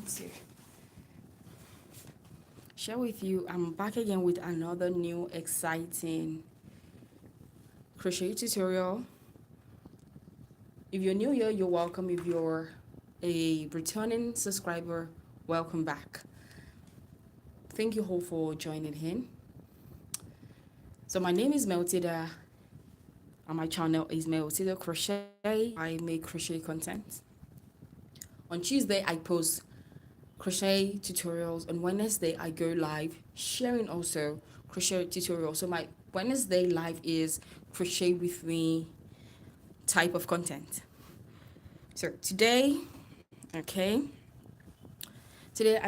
to share with you. I'm back again with another new exciting crochet tutorial. If you're new here, you're welcome. If you're a returning subscriber, welcome back. Thank you all for joining in. So my name is Maltida and my channel is Maltida Crochet. I make crochet content. On Tuesday, I post crochet tutorials. On Wednesday, I go live sharing also crochet tutorials. So my Wednesday live is crochet with me type of content. So today I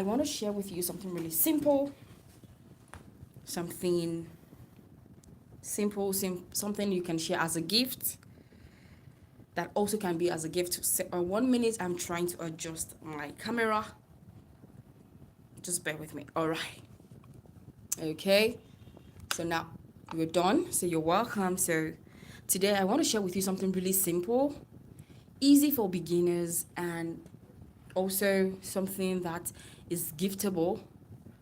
want to share with you something really simple, something you can share as a gift that also can be as a gift. So, 1 minute, I'm trying to adjust my camera. Just bear with me. All right. Okay. So now we're done. So you're welcome. So today I want to share with you something really simple, easy for beginners, and also something that is giftable,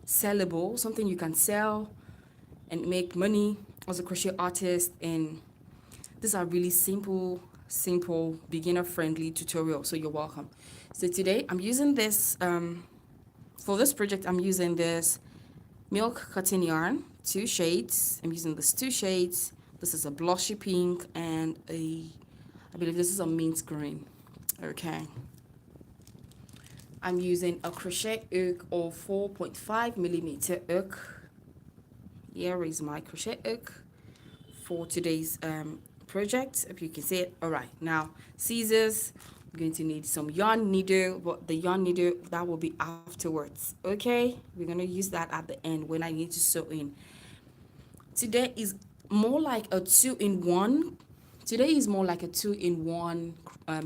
sellable, something you can sell and make money as a crochet artist. And these are really simple, beginner-friendly tutorials. So you're welcome. So today I'm using this, for this project, I'm using this milk cotton yarn, 2 shades. I'm using this 2 shades. This is a blushy pink and I believe this is a mint green. Okay. I'm using a crochet hook of 4.5 millimeter hook. Here is my crochet hook for today's project, if you can see it. All right, now scissors. I'm going to need some yarn needle, but the yarn needle, that will be afterwards. Okay, we're going to use that at the end when I need to sew in. Today is more like a 2-in-1. Today is more like a 2-in-1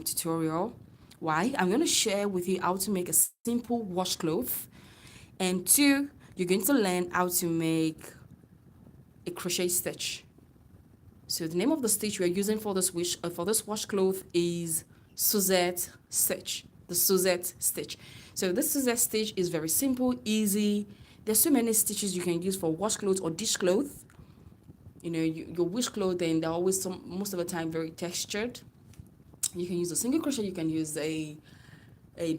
tutorial. Why? I'm going to share with you how to make a simple washcloth, and 2, you're going to learn how to make a crochet stitch. So the name of the stitch we're using for this washcloth is Suzette stitch. The Suzette stitch. So this Suzette stitch is very simple, easy. There's so many stitches you can use for washcloth or dishcloth. You know, your washcloth, and they're always most of the time very textured. You can use a single crochet. You can use a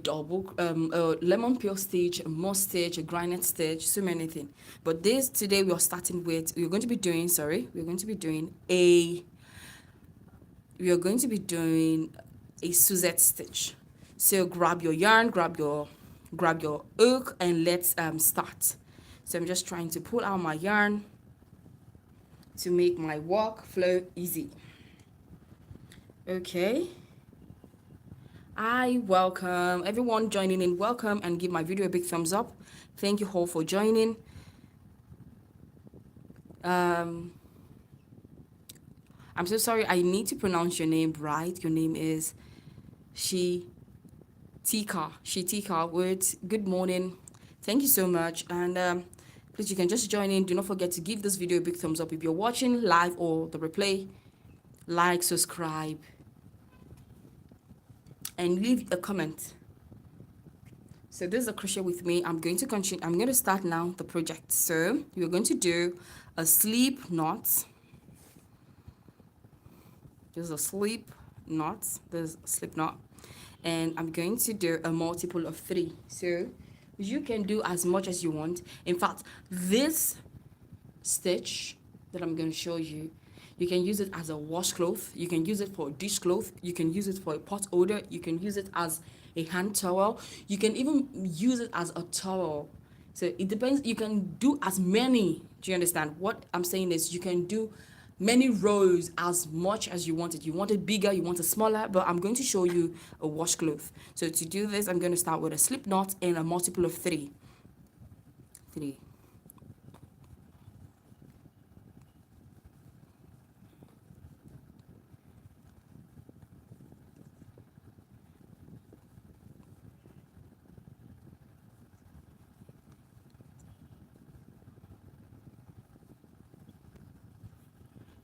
double, a lemon peel stitch, a moss stitch, a granite stitch, so many things. But today we're going to be doing a Suzette stitch. So grab your yarn, grab your hook, and let's start. So I'm just trying to pull out my yarn to make my work flow easy. Okay. I welcome everyone joining in. Welcome, and give my video a big thumbs up. Thank you all for joining. I'm so sorry. I need to pronounce your name right. Your name is Shitika Words. Good morning. Thank you so much. And please, you can just join in. Do not forget to give this video a big thumbs up if you're watching live or the replay. Like, subscribe, and leave a comment. So this is a crochet with me. I'm going to continue. I'm going to start now the project. So we're going to do a slip knot. There's a slip knot. And I'm going to do a multiple of 3. So you can do as much as you want. In fact, this stitch that I'm going to show you, you can use it as a washcloth. You can use it for a dishcloth. You can use it for a pot holder. You can use it as a hand towel. You can even use it as a towel. So it depends. You can do as many. Do you understand? What I'm saying is you can do many rows as much as you want it. You want it bigger, you want it smaller, but I'm going to show you a washcloth. So to do this, I'm going to start with a slip knot and a multiple of 3.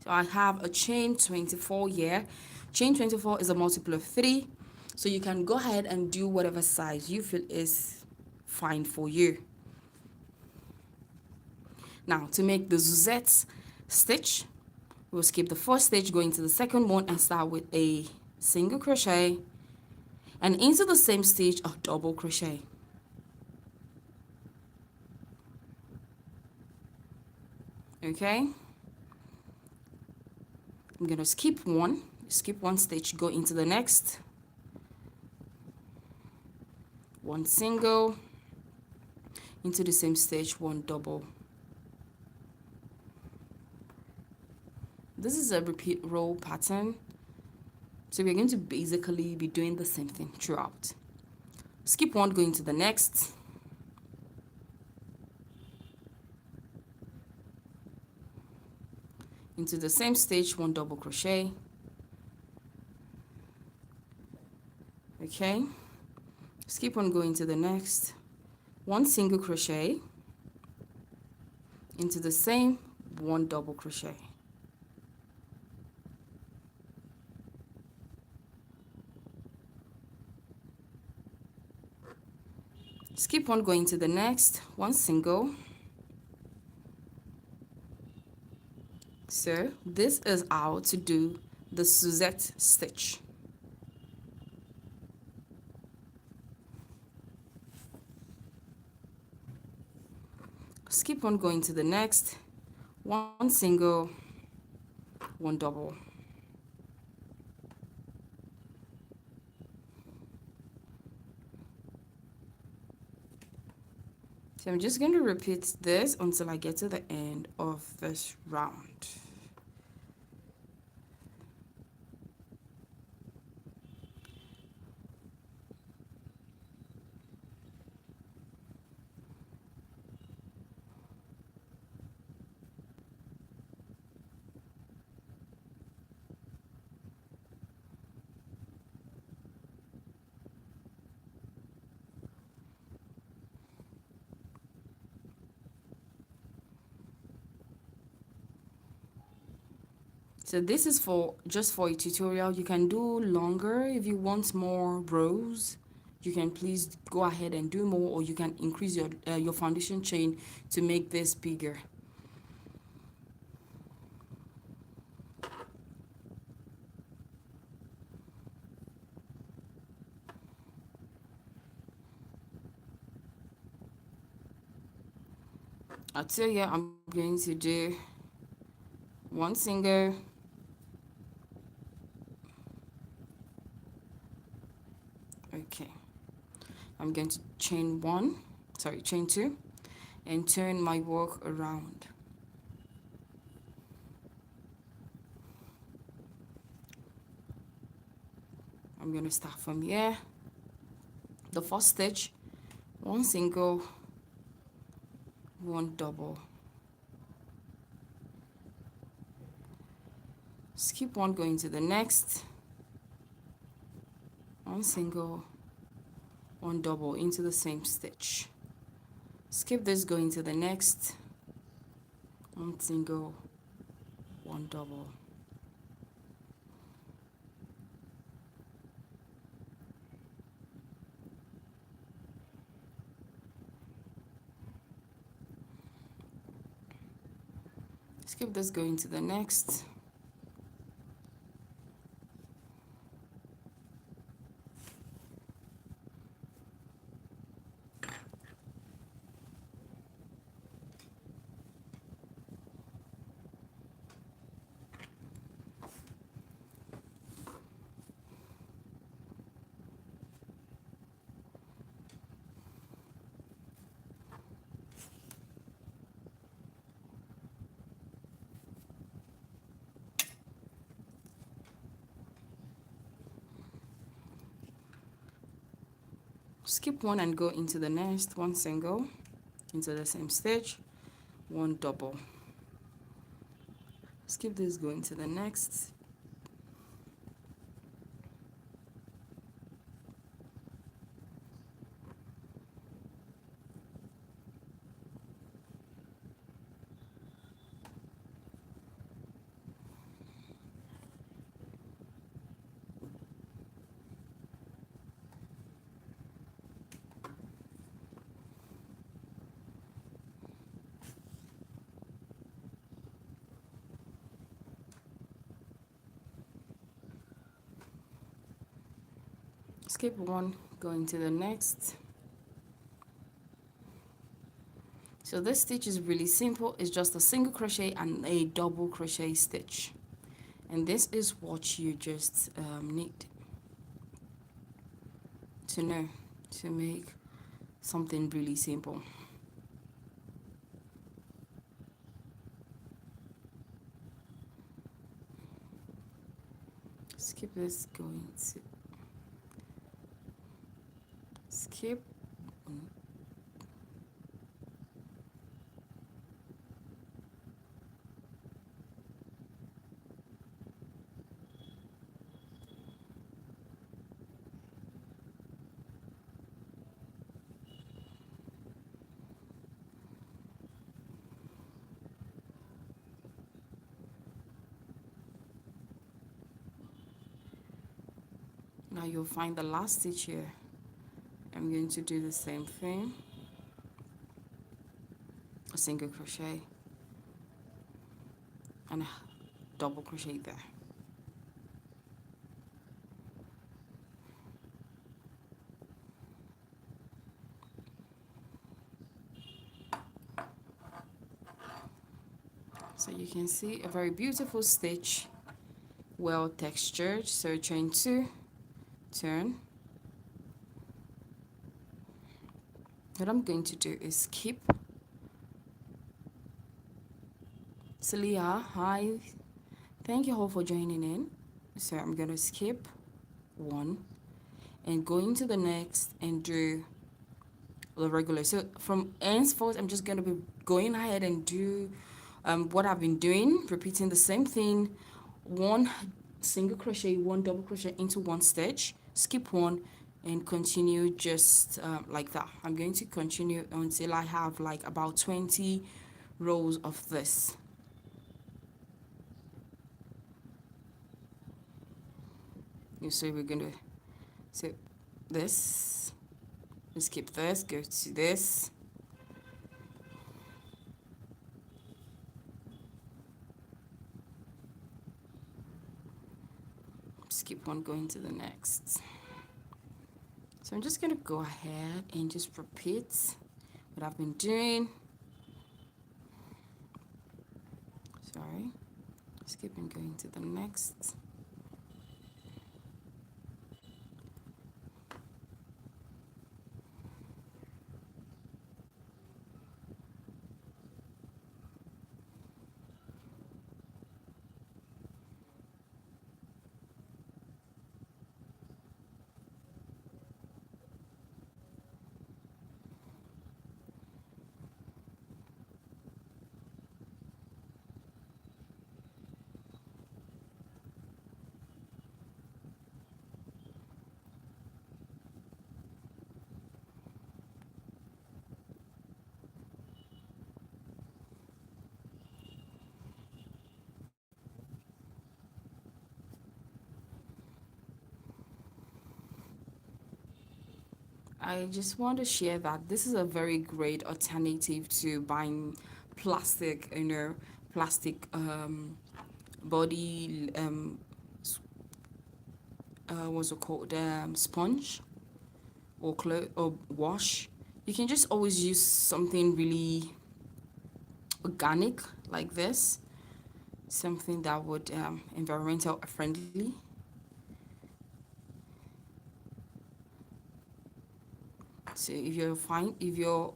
So I have a chain 24 here. Chain 24 is a multiple of 3. So you can go ahead and do whatever size you feel is fine for you. Now to make the Suzette stitch, we'll skip the first stitch, go into the second one and start with a single crochet, and into the same stitch a double crochet. Okay, I'm gonna skip one stitch, go into the next, one single, into the same stitch, one double. This is a repeat row pattern, so we're going to basically be doing the same thing throughout. Skip one, go into the next, into the same stitch, one double crochet. Okay, skip one, go into the next, one single crochet, into the same, one double crochet. Skip one, go into the next, one single. So this is how to do the Suzette stitch. Skip one, go into the next, one single, one double. So I'm just going to repeat this until I get to the end of this round. So this is just for a tutorial. You can do longer if you want more rows. You can please go ahead and do more, or you can increase your foundation chain to make this bigger. I'll tell you, I'm going to do one single, okay, I'm going to chain two, and turn my work around. I'm going to start from here. The first stitch, one single, one double. Skip one, go into the next, one single, one double into the same stitch. Skip this, go into the next, one single, one double. Skip this, go into the next, skip one and go into the next, one single, into the same stitch, one double. Skip this, go into the next, skip one, going to the next. So this stitch is really simple. It's just a single crochet and a double crochet stitch, and this is what you just need to know to make something really simple. Skip this, going to skip. Now you'll find the last stitch here. I'm going to do the same thing, a single crochet and a double crochet there. So you can see a very beautiful stitch, well textured. So chain 2, turn. What I'm going to do is skip. Celia, hi. Thank you all for joining in. So I'm going to skip 1 and going to the next and do the regular. So from henceforth, I'm just going to be going ahead and do what I've been doing, repeating the same thing. 1 single crochet, 1 double crochet into 1 stitch, skip 1 and continue just like that. I'm going to continue until I have like about 20 rows of this. You see, we're going to so this, skip this, go to this, skip 1, going to the next. So I'm just going to go ahead and just repeat what I've been doing. Sorry, skip and going to the next. I just want to share that this is a very great alternative to buying plastic, plastic body, what's it called, sponge or cloth or wash. You can just always use something really organic like this, something that would environmental friendly. So if you're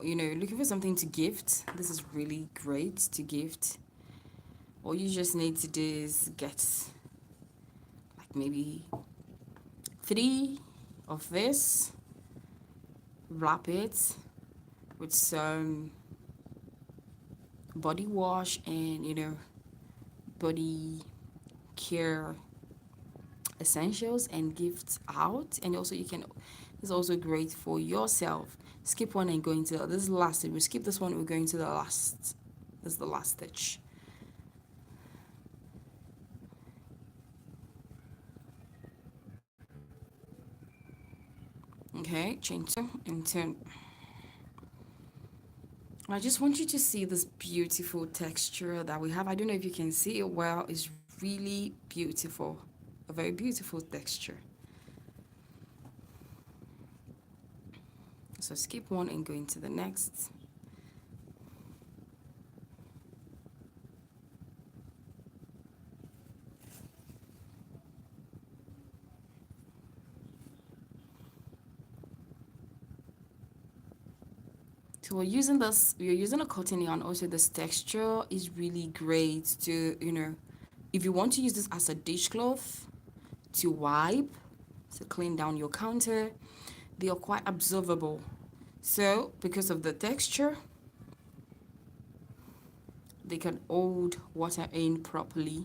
looking for something to gift, this is really great to gift. All you just need to do is get like maybe 3 of this, wrap it with some body wash and body care essentials and gift out. And also it's also great for yourself. Skip 1 and go into this is the last stitch. We skip this one, we're going to the last. This is the last stitch. Okay, chain 2 and turn. I just want you to see this beautiful texture that we have. I don't know if you can see it well. It's really beautiful, a very beautiful texture. So skip one and go into the next. So we're using a cotton yarn. Also, this texture is really great to, if you want to use this as a dishcloth to wipe, to clean down your counter, they are quite absorbable. So because of the texture, they can hold water in properly.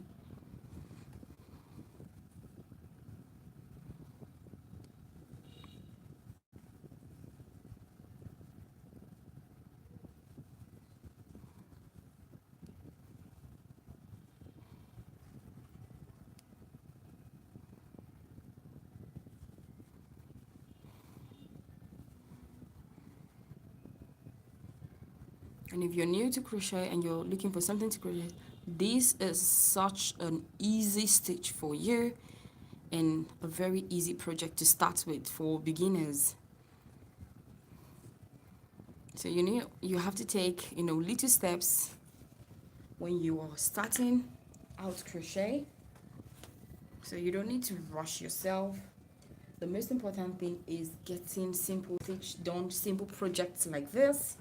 And if you're new to crochet and you're looking for something to crochet, this is such an easy stitch for you and a very easy project to start with for beginners. So you have to take little steps when you are starting out crochet. So you don't need to rush yourself. The most important thing is getting simple stitch done, simple projects like this.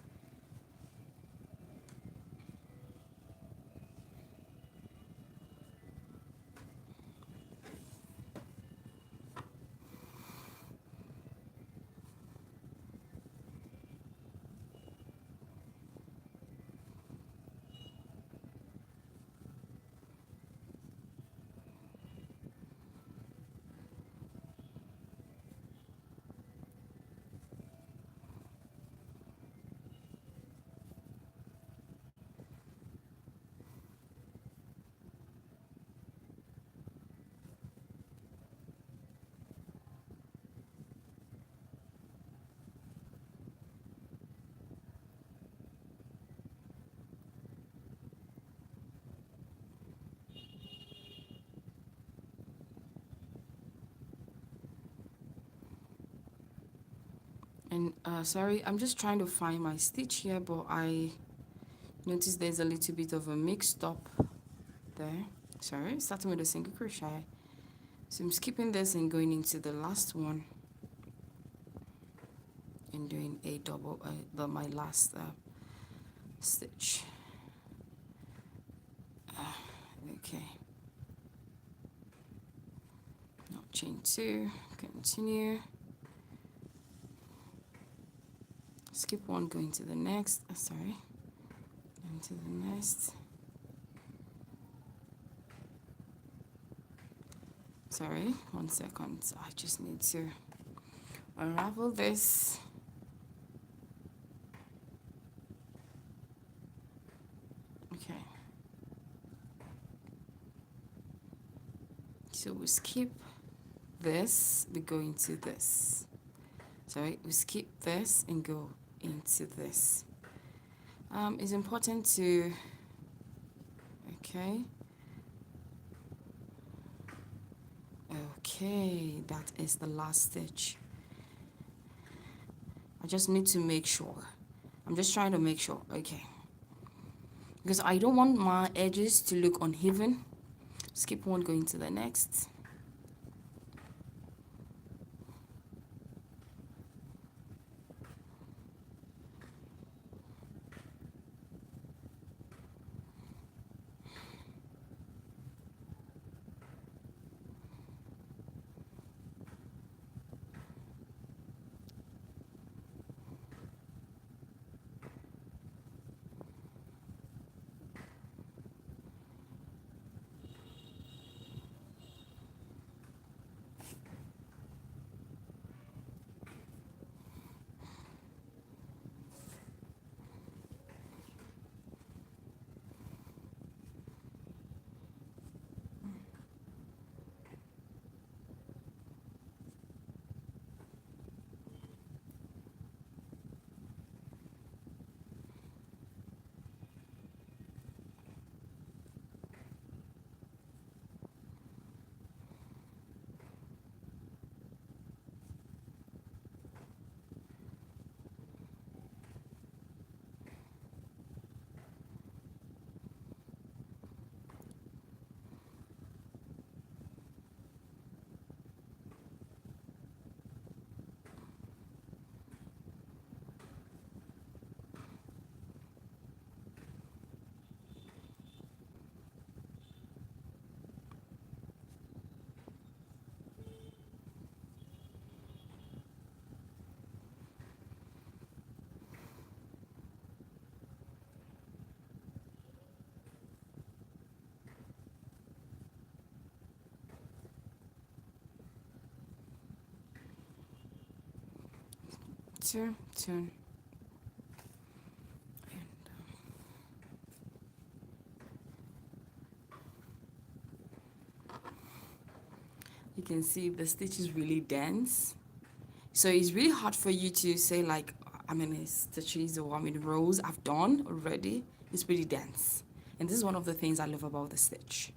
And sorry, I'm just trying to find my stitch here, but I noticed there's a little bit of a mixed up there. Sorry, starting with a single crochet. So I'm skipping this and going into the last one and doing a double, my last stitch. Okay. Now chain 2, continue. Skip one, go into the next. Sorry, into the next. Sorry, 1 second. I just need to unravel this. Okay. So we skip this, we go into this. Sorry, we skip this and go into this. It's important to, okay, that is the last stitch. I just need to make sure. I'm just trying to make sure, okay, because I don't want my edges to look uneven. Skip one, go into the next. center, turn, and you can see the stitch is really dense. So it's really hard for you to say like how many stitches or how many rows I've done already. It's pretty dense. And this is one of the things I love about the stitch.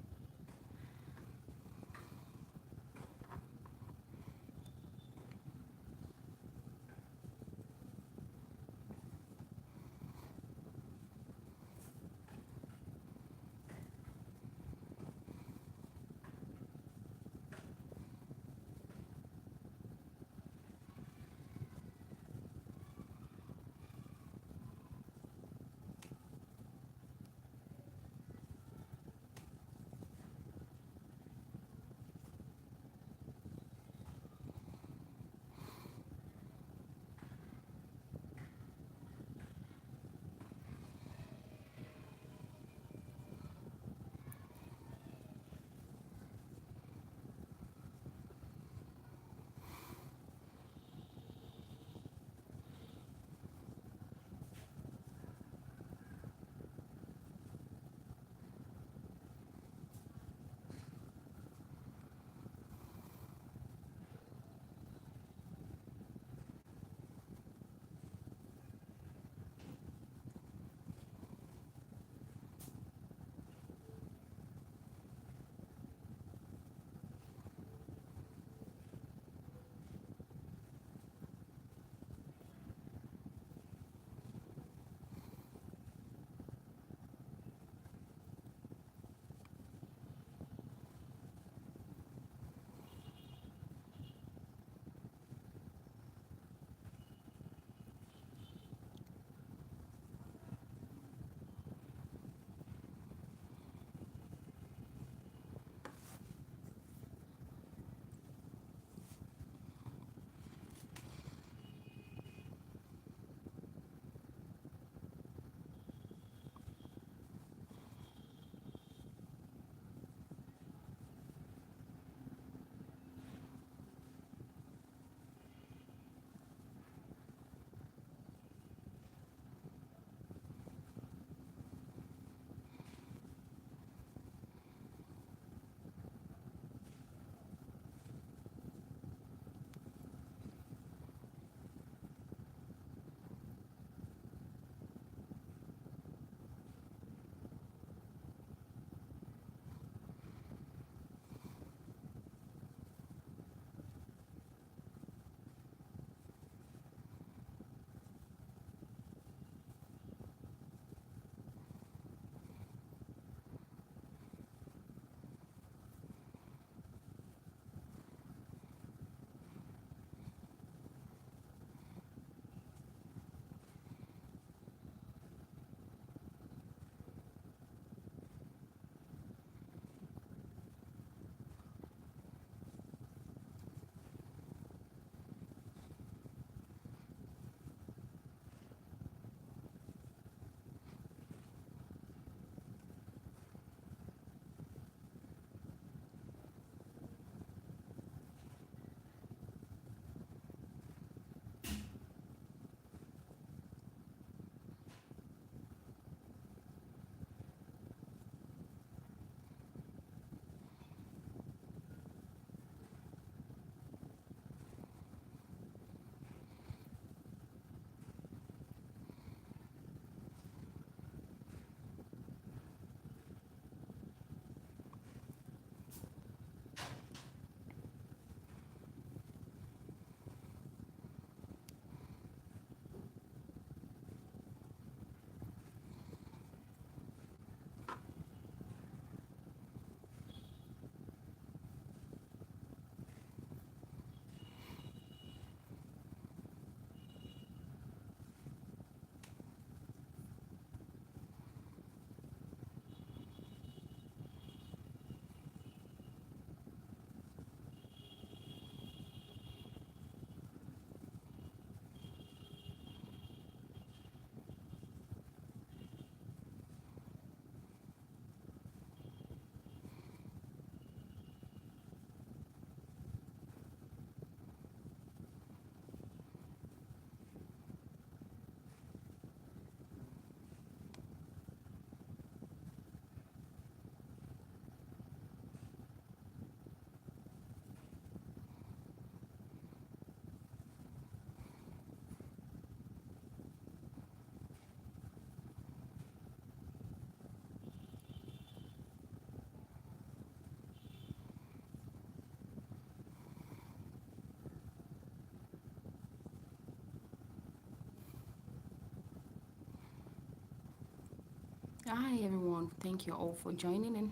Hi everyone, thank you all for joining in.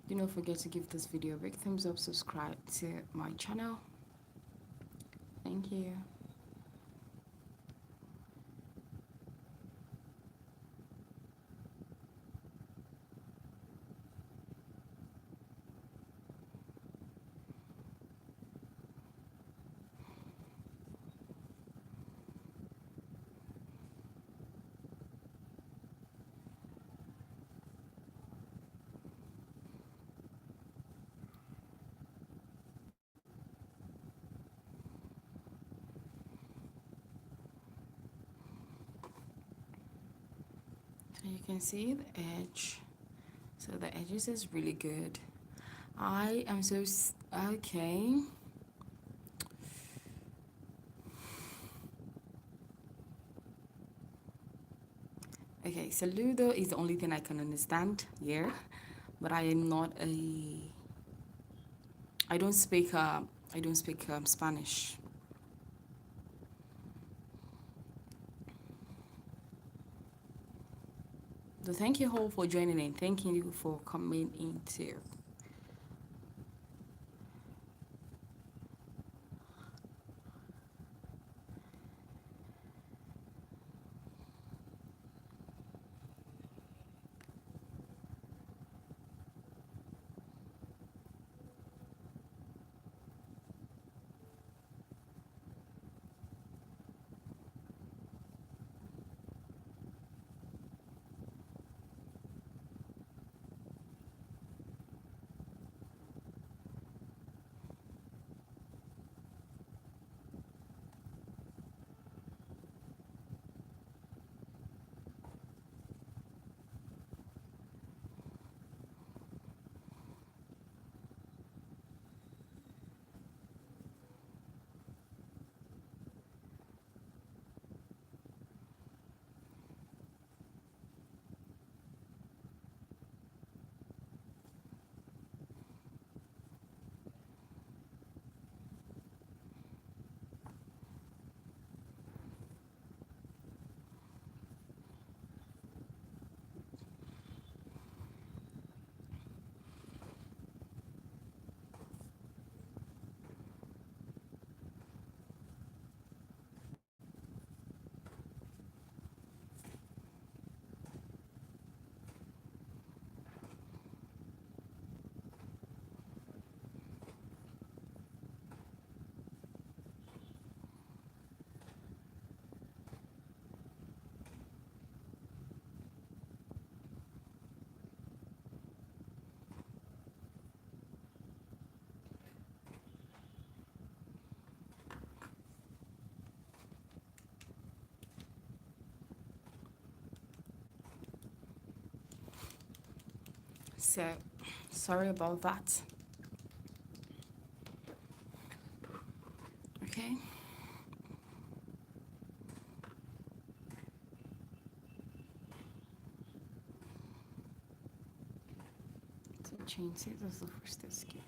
Do not forget to give this video a big thumbs up, subscribe to my channel. Thank you. So you can see the edge. So the edges is really good. I am so okay. Okay, so Ludo is the only thing I can understand here, but I am not a. I don't speak. I don't speak Spanish. So thank you all for joining in. Thank you for coming in too. So sorry about that. Okay. So chain 6 is the first skip.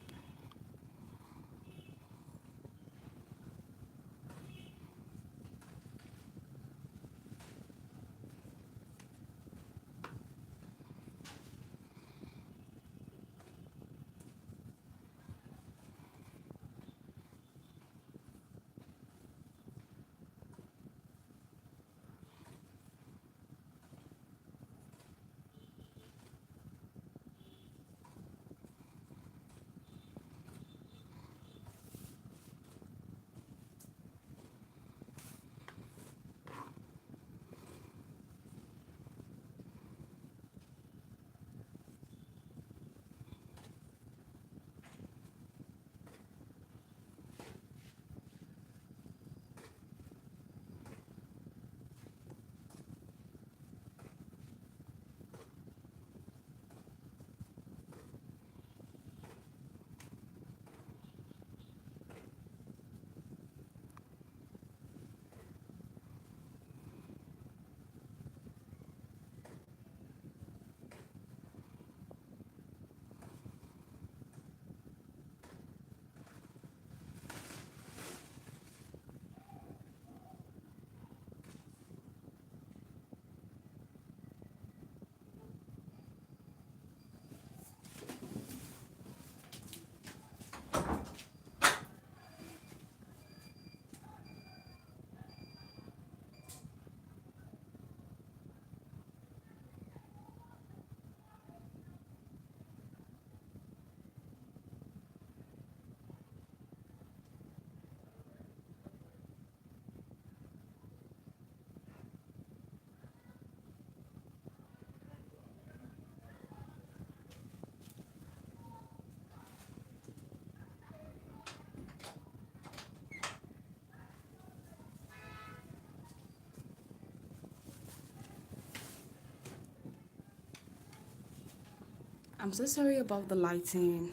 I'm so sorry about the lighting.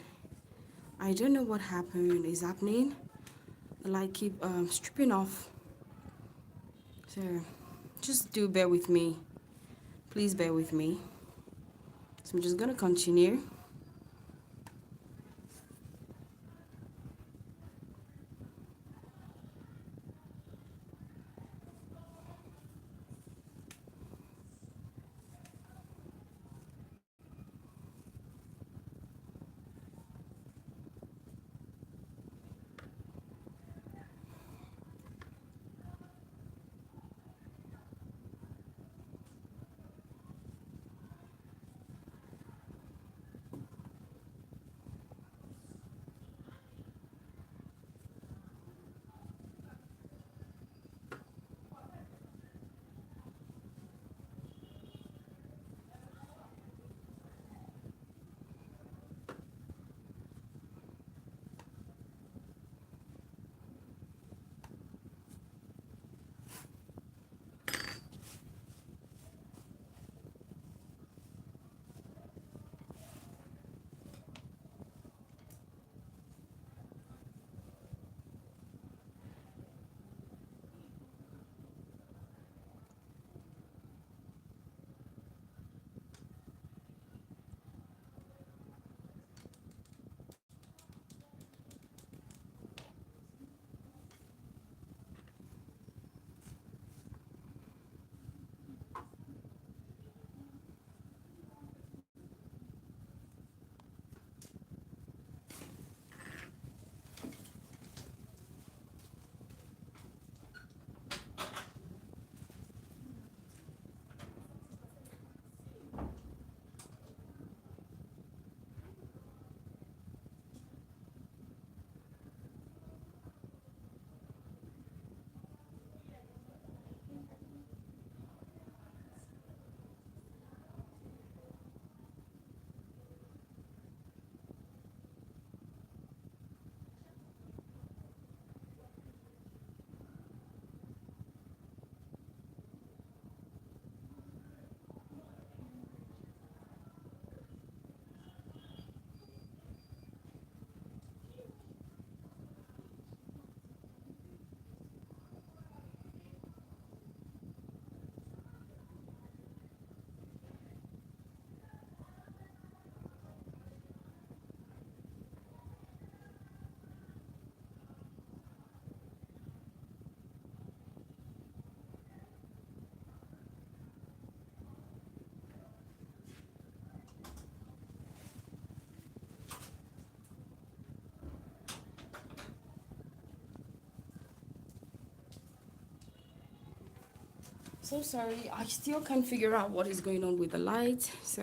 I don't know what is happening. The light keep stripping off. So just do bear with me. Please bear with me. So I'm just gonna continue. So sorry, I still can't figure out what is going on with the light. So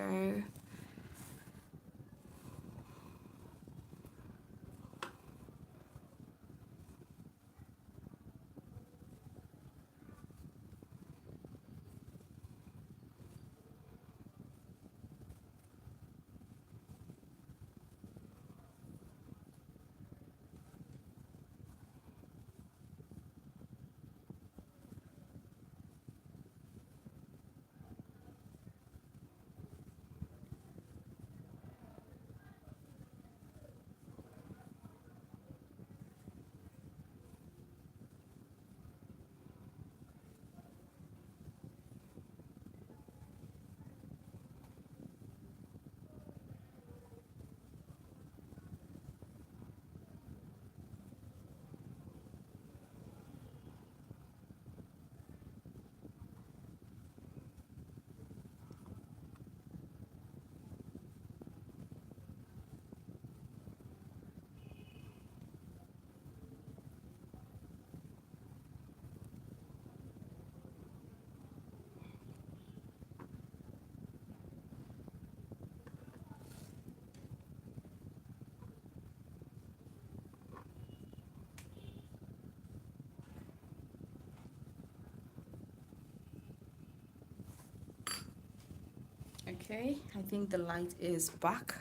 okay, I think the light is back.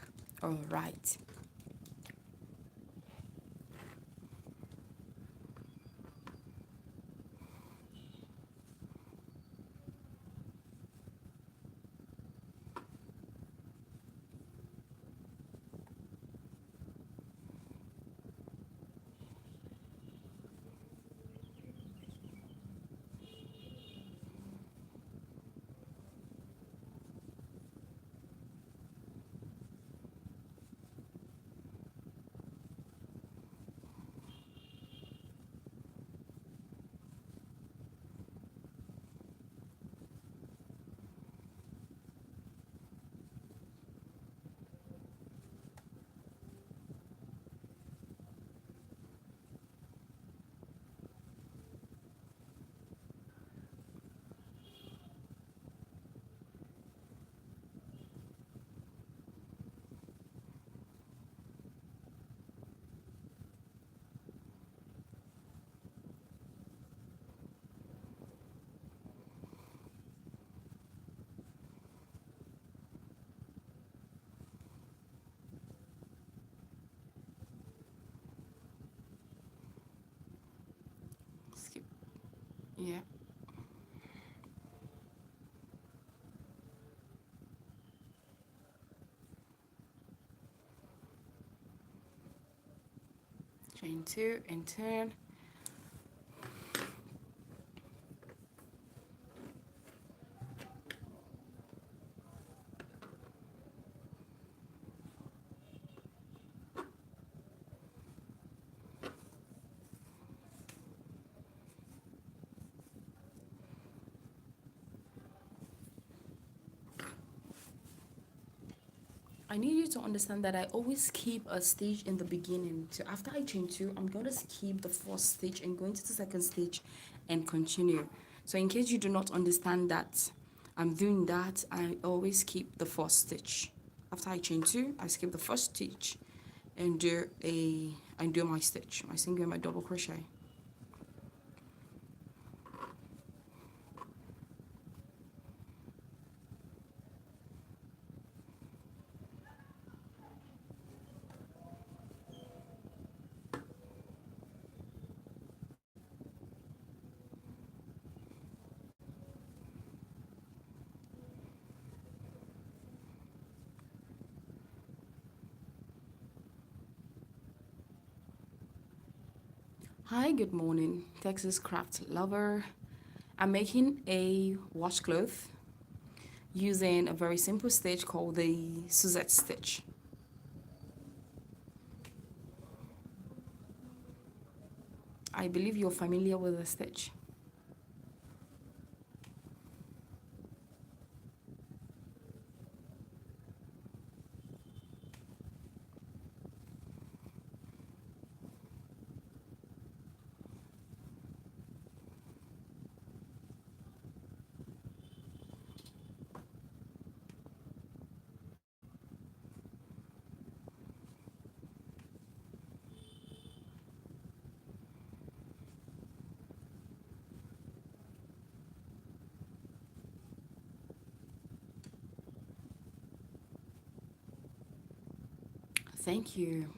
All right. Yeah. Chain 2 and turn. I need you to understand that I always keep a stitch in the beginning. So after I chain 2, I'm going to skip the first stitch and go into the second stitch and continue. So in case you do not understand that I'm doing that, I always keep the first stitch. After I chain 2, I skip the first stitch and do my stitch, my single and my double crochet. Hi, good morning, Texas craft lover. I'm making a washcloth using a very simple stitch called the Suzette stitch. I believe you're familiar with the stitch. Thank you.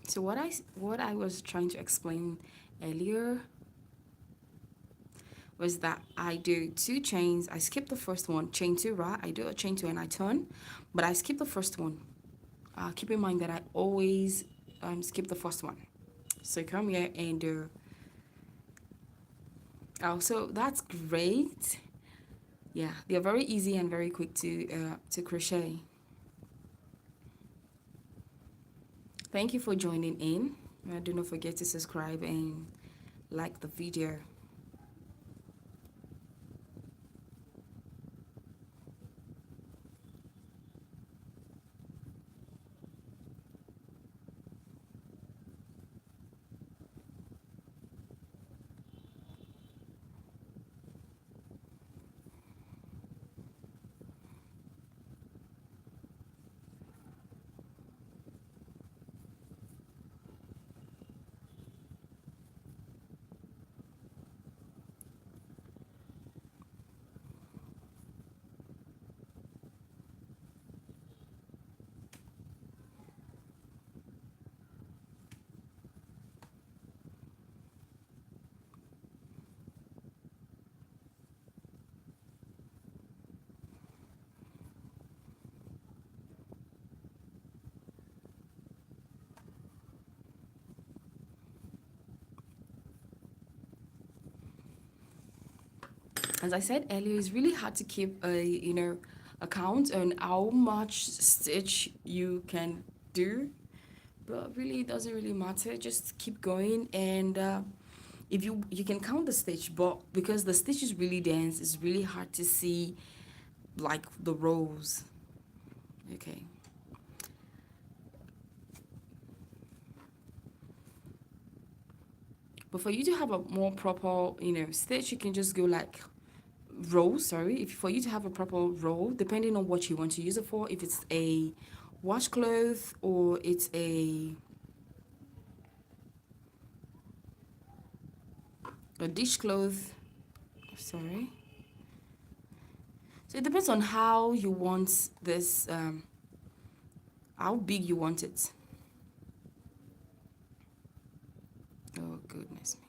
So what I was trying to explain earlier was that I do 2 chains. I skip the first one, chain 2, right? I do a chain 2 and I turn, but I skip the first one. Keep in mind that I always skip the first one. So come here and do. Oh, so that's great. Yeah, they're very easy and very quick to crochet. Thank you for joining in. Do not forget to subscribe and like the video. As I said earlier, it's really hard to keep a count on how much stitch you can do, but really it doesn't really matter. Just keep going, and if you can count the stitch, but because the stitch is really dense, it's really hard to see like the rows. Okay. But for you to have a more proper, stitch, you can just go like roll, sorry. If for you to have a proper roll, depending on what you want to use it for, if it's a washcloth or it's a a dishcloth. Sorry. So it depends on how you want this, how big you want it. Oh, goodness me.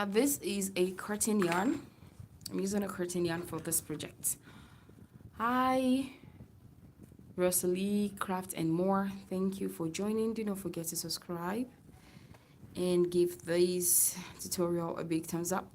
This is a curtain yarn. I'm using a curtain yarn for this project. Hi, Rosalie, Craft and More. Thank you for joining. Do not forget to subscribe and give this tutorial a big thumbs up.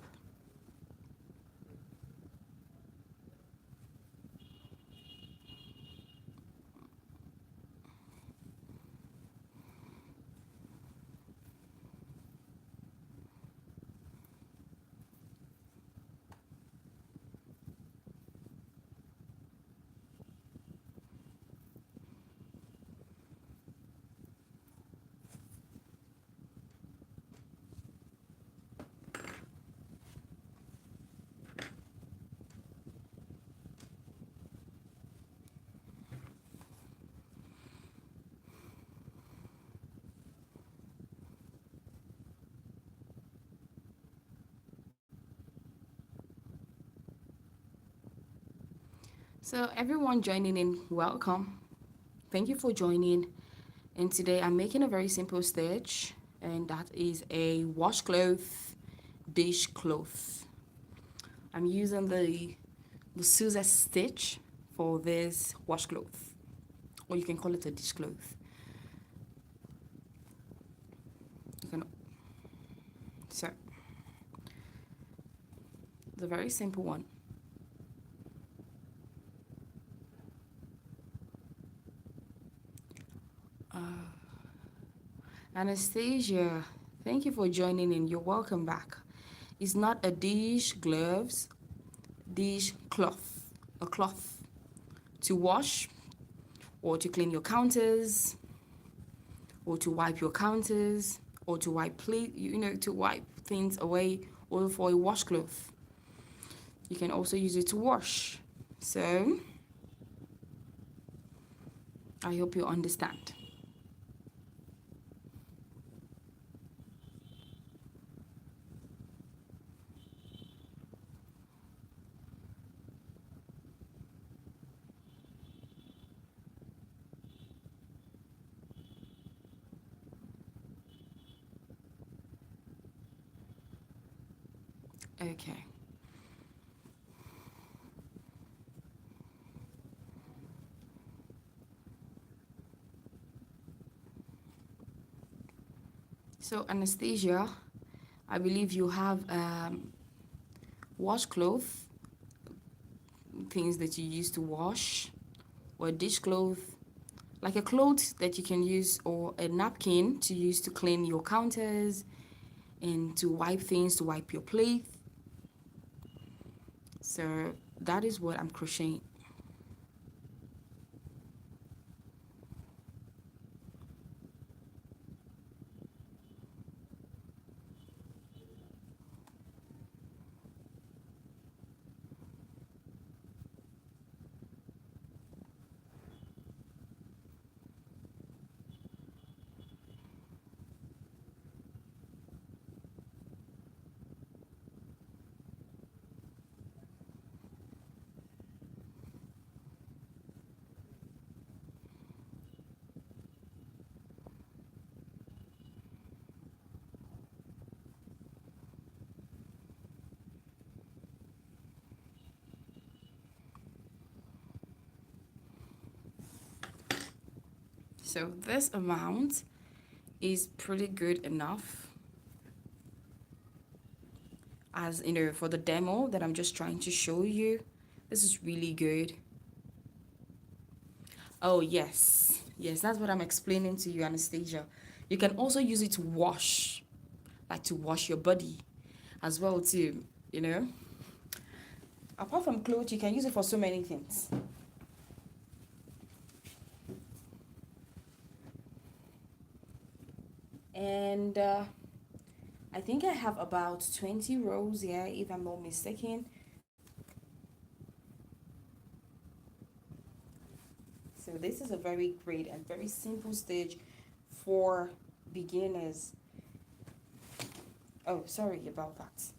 So everyone joining in, welcome. Thank you for joining. And today I'm making a very simple stitch, and that is a washcloth dishcloth. I'm using the Suzette stitch for this washcloth, or you can call it a dishcloth. You can, so the very simple one. Anastasia, thank you for joining in. You're welcome back. It's not a dish gloves, dish cloth, a cloth to wash or to clean your counters or to wipe your counters or to wipe plate, to wipe things away, or for a washcloth. You can also use it to wash. So I hope you understand. Okay. So Anastasia, I believe you have washcloth, things that you use to wash, or dishcloth, like a cloth that you can use, or a napkin to use to clean your counters and to wipe things, to wipe your plate. So that is what I'm crocheting. So this amount is pretty good enough, as for the demo that I'm just trying to show you. This is really good. Oh yes, Yes, that's what I'm explaining to you, Anastasia. You can also use it to wash, like to wash your body as well too, you know. Apart from clothes, you can use it for so many things. And I think I have about 20 rows here, if I'm not mistaken. So this is a very great and very simple stitch for beginners. Oh, sorry about that.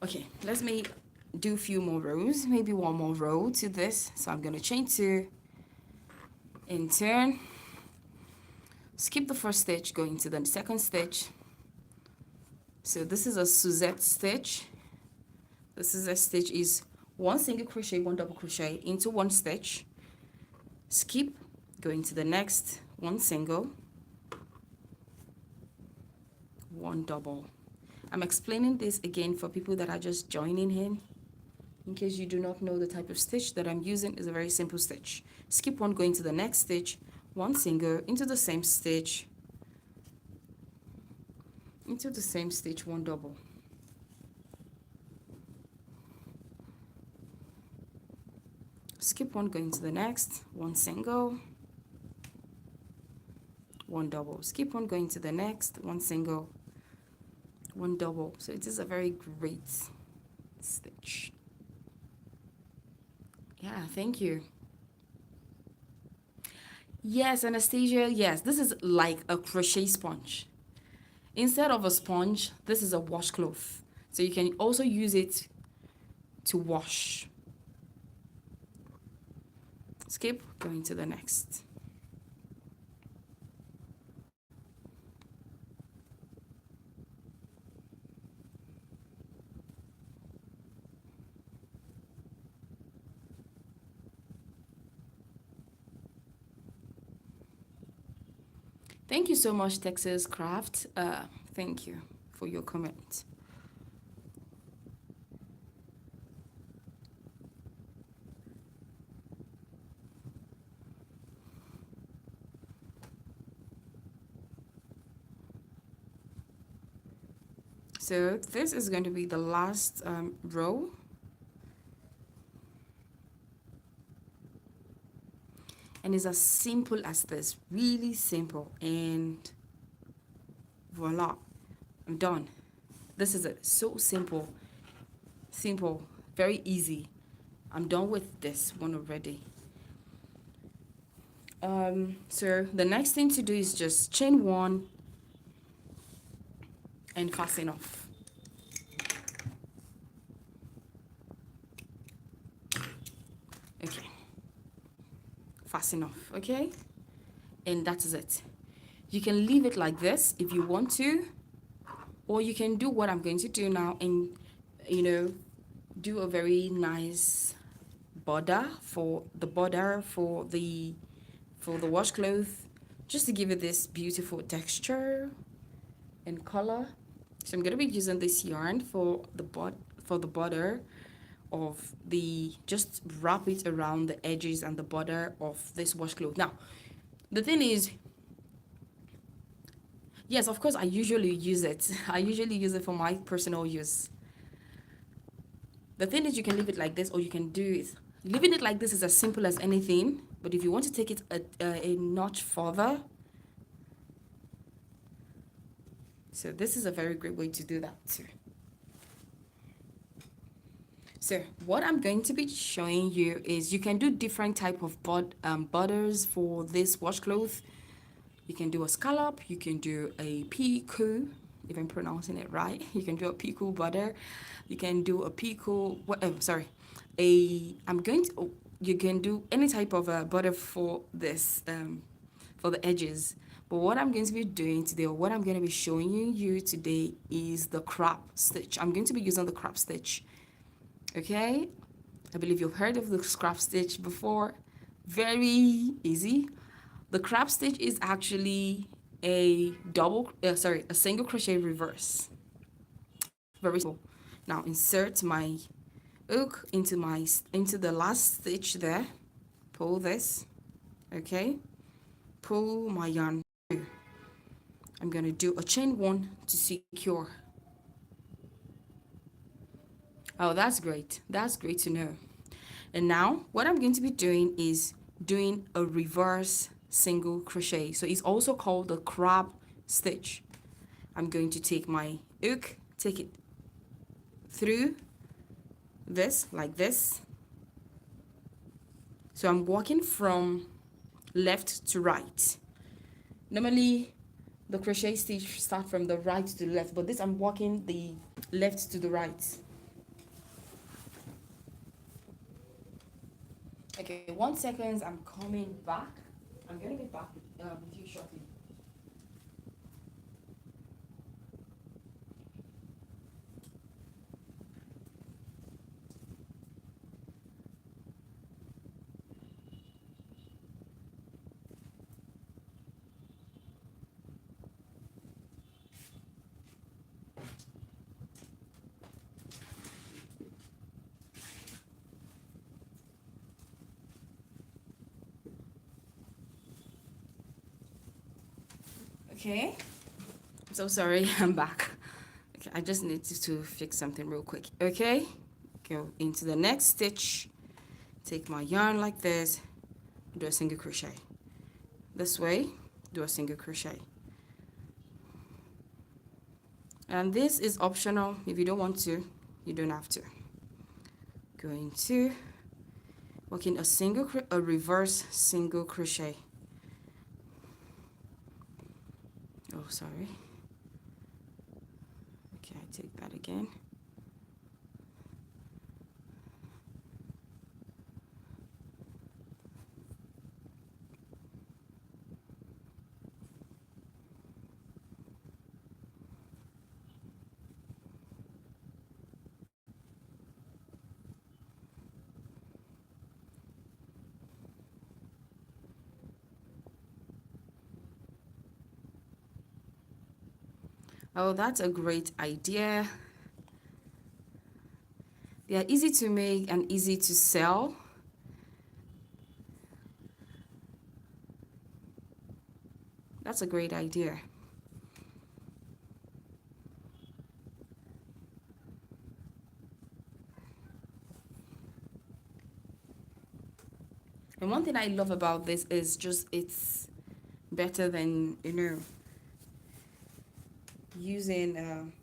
Okay, let me do a few more rows, maybe one more row to this. So I'm going to chain 2 and turn, skip the first stitch, go into the second stitch. So this is a Suzette stitch. This is a stitch is 1 single crochet, 1 double crochet into 1 stitch, skip, go into the next, 1 single, 1 double. I'm explaining this again for people that are just joining in case you do not know the type of stitch that I'm using. Is a very simple stitch. Skip 1, go into the next stitch, 1 single, into the same stitch, 1 double. Skip 1, go into the next, 1 single, 1 double. Skip 1, go into the next, 1 single, 1 double. So it is a very great stitch. Yeah, thank you. Yes, Anastasia, yes, this is like a crochet sponge. Instead of a sponge, this is a washcloth. So you can also use it to wash. Skip, going to the next. Thank you so much, Texas Craft. Thank you for your comment. So this is going to be the last row. And it's as simple as this, really simple. And voila, I'm done. This is it, so simple, very easy. I'm done with this one already. So the next thing to do is just chain 1 and fasten off. Okay, fasten off, okay? And that is it. You can leave it like this if you want to, or you can do what I'm going to do now and, you know, do a very nice border for the washcloth, just to give it this beautiful texture and color. So I'm going to be using this yarn for the border of the, just wrap it around the edges and the border of this washcloth. Now, the thing is, yes, of course, I usually use it. I usually use it for my personal use. The thing is, you can leave it like this, or you can do it. Leaving it like this is as simple as anything, but if you want to take it a notch further, so this is a very great way to do that too. So what I'm going to be showing you is you can do different type of borders for this washcloth. You can do a scallop, you can do a picot, if I'm pronouncing it right. You can do a picot border, you can do a picot, you can do any type of a border for this, for the edges. But what I'm going to be doing today, or what I'm going to be showing you today, is the crop stitch. I'm going to be using the crop stitch. Okay, I believe you've heard of the crop stitch before. Very easy. The crop stitch is actually a single crochet reverse. Very simple. Now insert my hook into the last stitch there, pull this, okay, pull my yarn through. I'm going to do a chain 1 to secure. Oh, that's great. That's great to know. And now what I'm going to be doing is doing a reverse single crochet. So it's also called the crab stitch. I'm going to take my hook, take it through this like this. So I'm walking from left to right. Normally the crochet stitch start from the right to the left, but this I'm walking the left to the right. Okay, 1 second, I'm coming back. I'm gonna get back with you shortly. Okay, I'm so sorry, I'm back. Okay, I just need to fix something real quick. Okay, go into the next stitch, take my yarn like this, do a single crochet. This way, do a single crochet. And this is optional. If you don't want to, you don't have to. Going to working a reverse single crochet. Oh, sorry. Okay, I take that again. Oh, that's a great idea. They are easy to make and easy to sell. That's a great idea. And one thing I love about this is just it's better than, using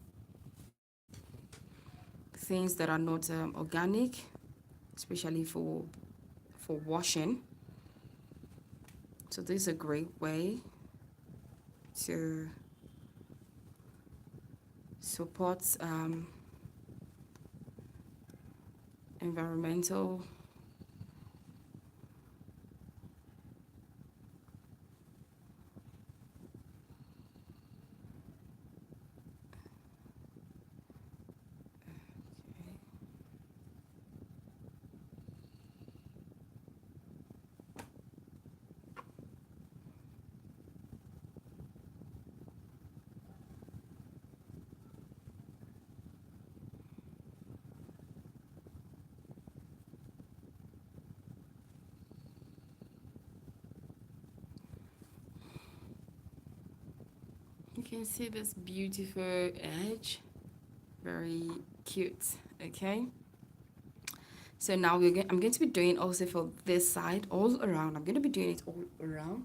things that are not organic, especially for washing. So this is a great way to support environmental You can see this beautiful edge, very cute. Okay, so now I'm going to be doing also for this side all around. I'm going to be doing it all around.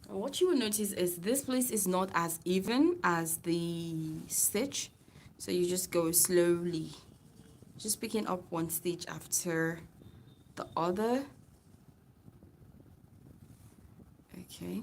And what you will notice is this place is not as even as the stitch, so you just go slowly, just picking up one stitch after the other. Okay.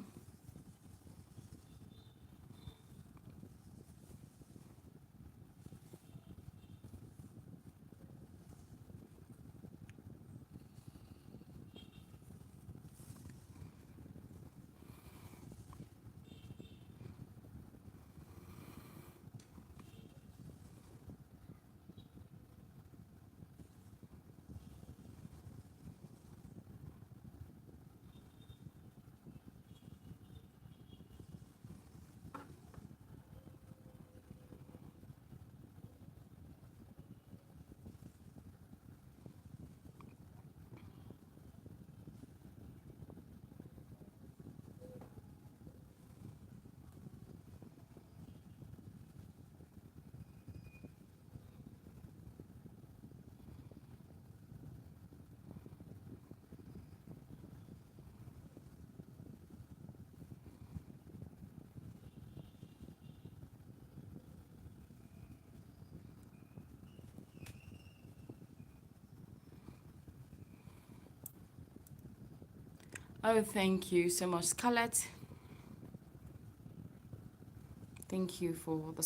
Oh, thank you so much, Scarlett. Thank you for the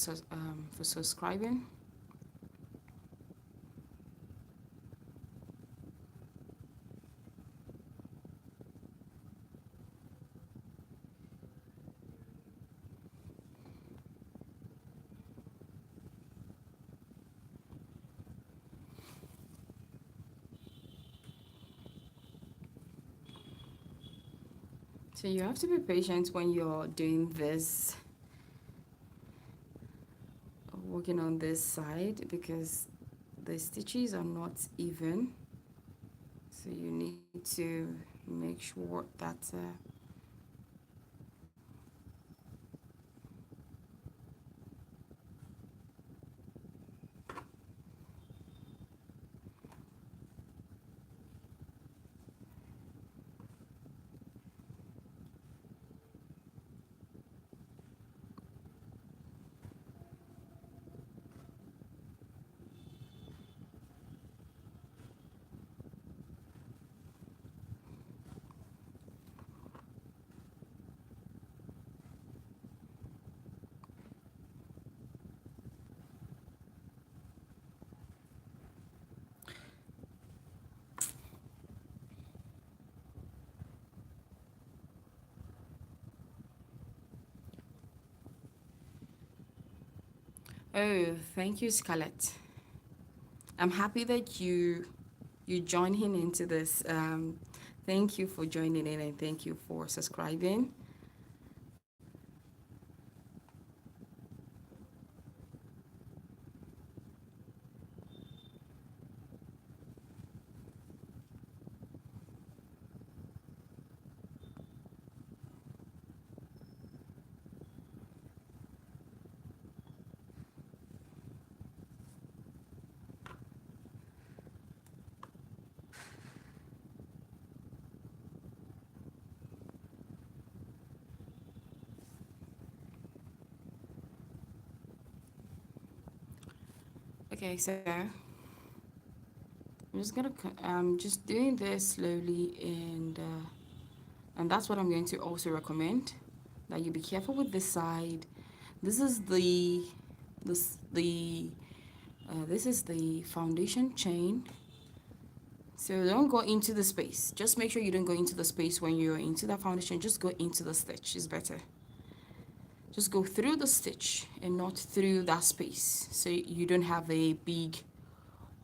for subscribing. So you have to be patient when you're doing this, working on this side, because the stitches are not even. So you need to make sure that oh, thank you, Scarlett. I'm happy that you joining into this. Thank you for joining in, and thank you for subscribing. Okay, so I'm just gonna just doing this slowly, and that's what I'm going to also recommend, that you be careful with this side. This is the foundation chain. So don't go into the space. Just make sure you don't go into the space when you're into that foundation. Just go into the stitch is better. Just go through the stitch and not through that space, so you don't have a big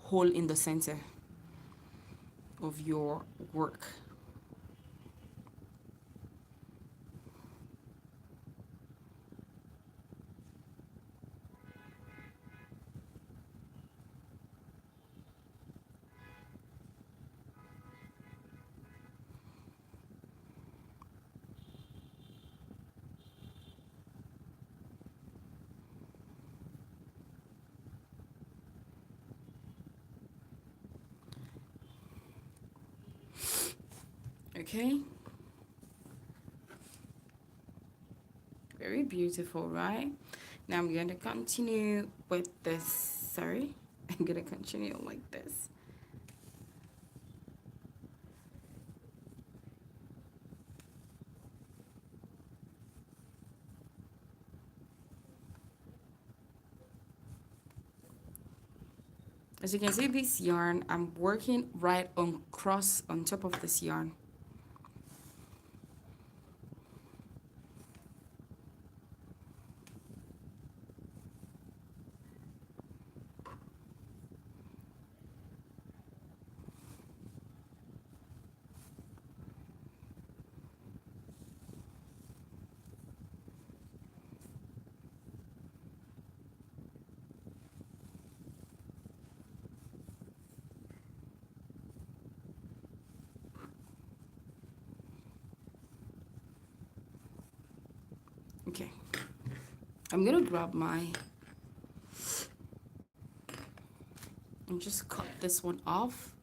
hole in the center of your work. Okay, very beautiful, right? Now I'm going to continue with this. Sorry, I'm going to continue like this. As you can see, this yarn, I'm working right on cross on top of this yarn. Okay, I'm gonna grab my and just cut this one off.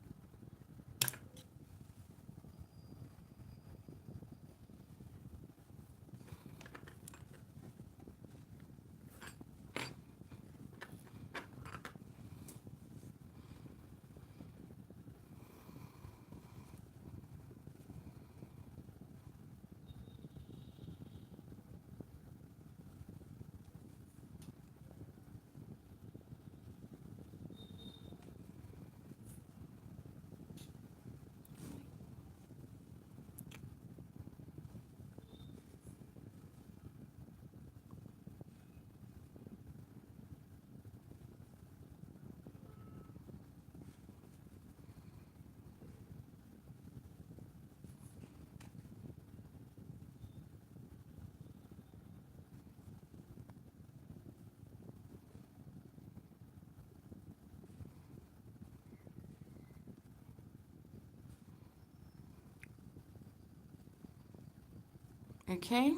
Okay,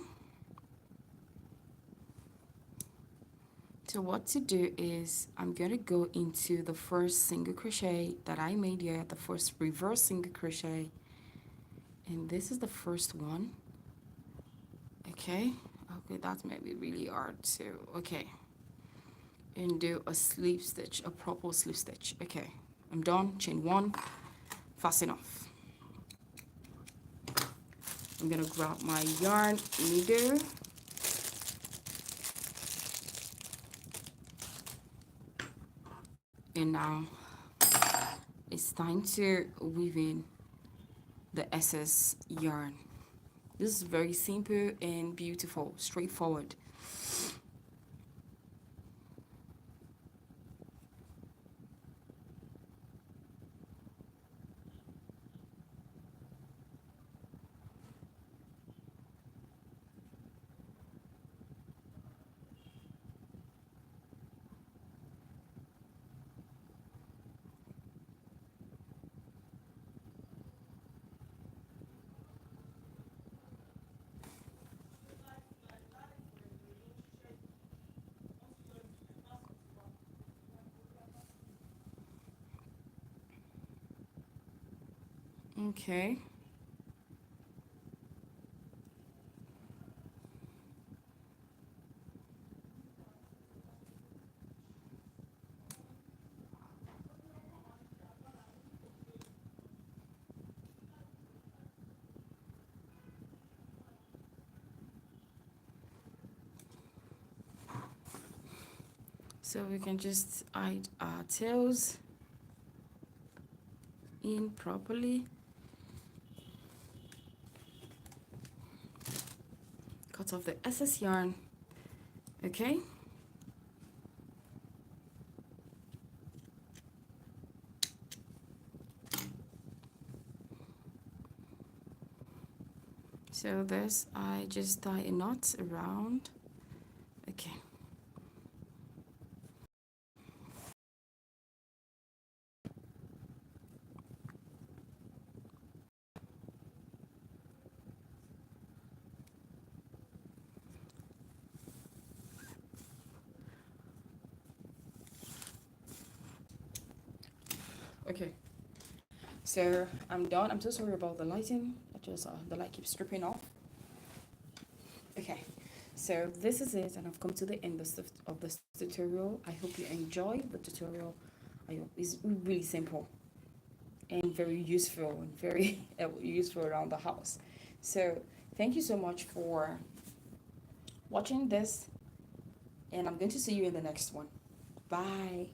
so what to do is I'm going to go into the first single crochet that I made here, the first reverse single crochet, and this is the first one. Okay, that may be really hard too. Okay, and do a slip stitch, a proper slip stitch. Okay, I'm done. Chain one, fasten off. I'm gonna grab my yarn needle, and now it's time to weave in the excess yarn. This is very simple and beautiful, straightforward. Okay. So we can just hide our tails in properly. Cut off the excess yarn. Okay. So this, I just tie a knot around. Okay. Okay. So I'm done. I'm so sorry about the lighting. I just the light keeps stripping off. Okay. So this is it, and I've come to the end of this tutorial. I hope you enjoyed the tutorial. I hope it's really simple and very useful and very useful around the house. So thank you so much for watching this, and I'm going to see you in the next one. Bye.